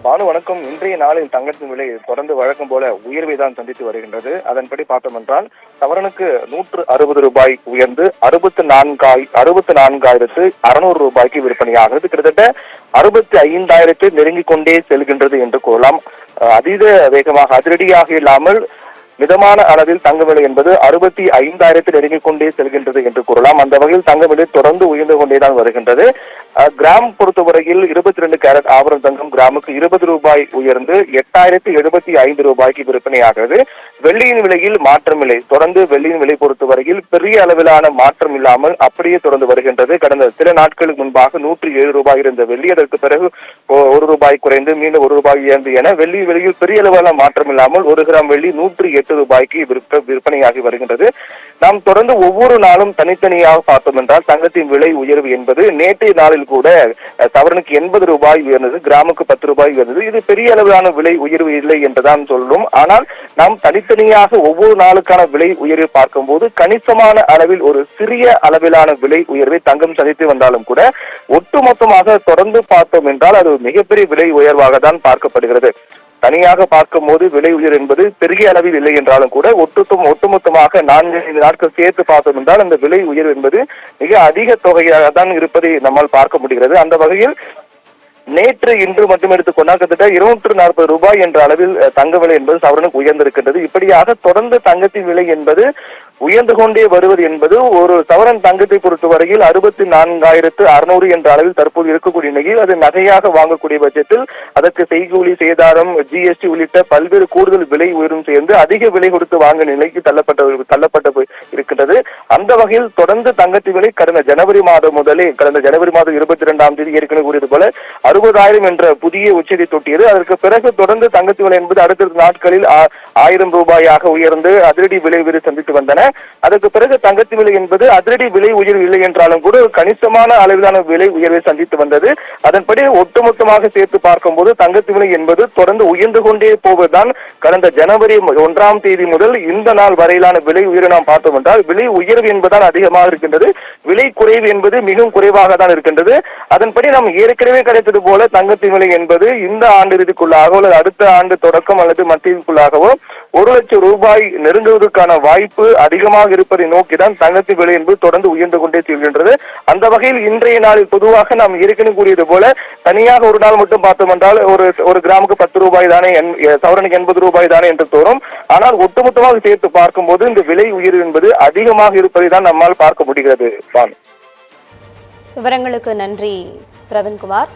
பானு வணக்கம். இன்றைய நாளில் தங்கத்தின் விலை தொடர்ந்து வழக்கம் போல உயர்வை தான் சந்தித்து வருகின்றது. அதன்படி பார்த்தோம் என்றால் சவரனுக்கு 160 ரூபாய் உயர்ந்து 64,600 ரூபாய்க்கு விற்பனையாகிறது. கிட்டத்தட்ட 65,000 நெருங்கிக் கொண்டே செல்கின்றது என்று கூறலாம். அதீத வேகமாக அதிரடியாக இல்லாமல் மிதமான அளவில் தங்க விலை என்பது 65,000 நெருங்கிக் கொண்டே செல்கின்றது என்று கூறலாம். அந்த வகையில் தங்க விலை தொடர்ந்து உயர்ந்து கொண்டேதான் வருகின்றது. கிராம் பொறுத்தவரையில் 22 கேரட் ஆபரண தங்கம் கிராமுக்கு 20 ரூபாய் உயர்ந்து 8,075 ரூபாய்க்கு விற்பனையாகிறது. வெள்ளியின் விலையில் மாற்றமில்லை. தொடர்ந்து வெள்ளியின் விலை பொறுத்தவரையில் பெரிய அளவிலான மாற்றம் இல்லாமல் அப்படியே தொடர்ந்து வருகின்றது. கடந்த சில நாட்களுக்கு முன்பாக 107 ரூபாய் இருந்த வெள்ளி அதற்கு பிறகு 1 ரூபாய் குறைந்து மீண்டும் 1 ரூபாய் உயர்ந்து என வெள்ளி விலையில் பெரிய அளவிலான மாற்றம் இல்லாமல் 1 கிராம் வெள்ளி 108 ரூபாய்க்கு விற்பனையாகி வருகின்றது. நாம் தொடர்ந்து ஒவ்வொரு நாளும் தனித்தனியாக பார்த்தோம் என்றால் தங்கத்தின் விலை உயர்வு என்பது நேற்றைய நாளில் கூட சவரனுக்கு 80 ரூபாய் உயர்ந்தது, கிராமுக்கு 10 ரூபாய் உயர்ந்தது. இது பெரிய அளவிலான விலை உயர்வு இல்லை என்றுதான் சொல்லும். ஆனால் நாம் தனித்தனியாக ஒவ்வொரு நாளுக்கான விலை உயர்வை பார்க்கும்போது கணிசமான அளவில் ஒரு சிறிய அளவிலான விலை உயர்வை தங்கம் சந்தித்து வந்தாலும் கூட ஒட்டுமொத்தமாக தொடர்ந்து பார்த்தோம் என்றால் அது மிகப்பெரிய விலை உயர்வாக தான் பார்க்கப்படுகிறது. தனியாக பார்க்கும் போது விலை உயர் என்பது பெரிய அளவில் இல்லை என்றாலும் கூட ஒட்டுமொத்தமாக 4-5 நாட்கள் சேர்த்து பார்த்தோம் என்றால் அந்த விலை உயர்வு என்பது மிக அதிக தொகையாக தான் இருப்பதை நம்மால் பார்க்க முடிகிறது. அந்த வகையில் நேற்று இன்று மட்டும் எடுத்துக்கொண்டால் கிட்டத்தட்ட 240 ரூபாய் என்ற அளவில் தங்க விலை என்பது சவரனுக்கு உயர்ந்திருக்கின்றது. இப்படியாக தொடர்ந்து தங்கத்தின் விலை என்பது உயர்ந்து கொண்டே வருவது என்பது ஒரு சவரன் தங்கத்தை பொறுத்தவரையில் 64,600 என்ற அளவில் தற்போது இருக்கக்கூடிய நிலையில் அது நகையாக வாங்கக்கூடிய பட்சத்தில் அதற்கு செய்கூலி சேதாரம் ஜிஎஸ்டி உள்ளிட்ட பல்வேறு கூடுதல் விலை உயரும் சேர்ந்து அதிக விலை கொடுத்து வாங்க நிலைக்கு தள்ளப்பட்ட இருக்கின்றது. அந்த வகையில் தொடர்ந்து தங்கத்தின் விலை கடந்த ஜனவரி மாதம் 22ஆம் தேதி ஏற்கனவே கூறியது போல 60,000 என்ற புதிய உச்சத்தை தொட்டியது. அதற்கு பிறகு தொடர்ந்து தங்கத்தின் விலை என்பது அடுத்த நாட்களில் 1000 ரூபாயாக உயர்ந்து அதிரடி விலை உயர்வு சந்தித்து வந்தன. அதற்கு பிறகு தங்கத்தின் விலை என்பது அதிரடி விலை உயர்வு இல்லை என்றாலும் கூட கணிசமான அளவிலான விலை உயர்வை சந்தித்து வந்தது. அதன்படி ஒட்டுமொத்தமாக சேர்த்து பார்க்கும்போது தங்கத்தின் விலை என்பது தொடர்ந்து உயர்ந்து கொண்டே போவதுதான் கடந்த ஜனவரி 1ஆம் தேதி முதல் இந்த நாள் வரையிலான விலை உயர்வு நாம் பார்த்தோம் என்றால் விலை உயர்வு என்பதுதான் அதிகமாக இருக்கின்றது. விலை குறைவு என்பது மிகவும் குறைவாக தான் இருக்கின்றது. அதன்படி நாம் ஏற்கனவே கிடைத்தது போல தங்கத்தின் விலை என்பது இந்த ஆண்டு இறுதிக்குள்ளாகவோ அல்லது அடுத்த ஆண்டு தொடக்கம் அல்லது மத்தியக்குள்ளாகவோ 1 லட்சம் ரூபாய் நெருங்குவதற்கான வாய்ப்பு அதிகமாக இருப்பதை நோக்கிதான் தங்கத்தின் விலை என்பது தொடர்ந்து உயர்ந்து கொண்டே செல்கின்றது. அந்த வகையில் இன்றைய நாளில் பொதுவாக நாம் ஏற்கனவே கூறியது போல தனியாக ஒரு நாள் மட்டும் பார்த்தோம் என்றால் ஒரு கிராமுக்கு 10 ரூபாய் தானே, சவரனுக்கு 80 ரூபாய் தானே என்று தோறும். ஆனால் ஒட்டுமொத்தமாக சேர்த்து பார்க்கும்போது இந்த விலை உயர்வு என்பது அதிகமாக இருப்பதை தான் நம்மால் பார்க்க முடிகிறது. விவரங்களுக்கு நன்றி பிரவீன்குமார்.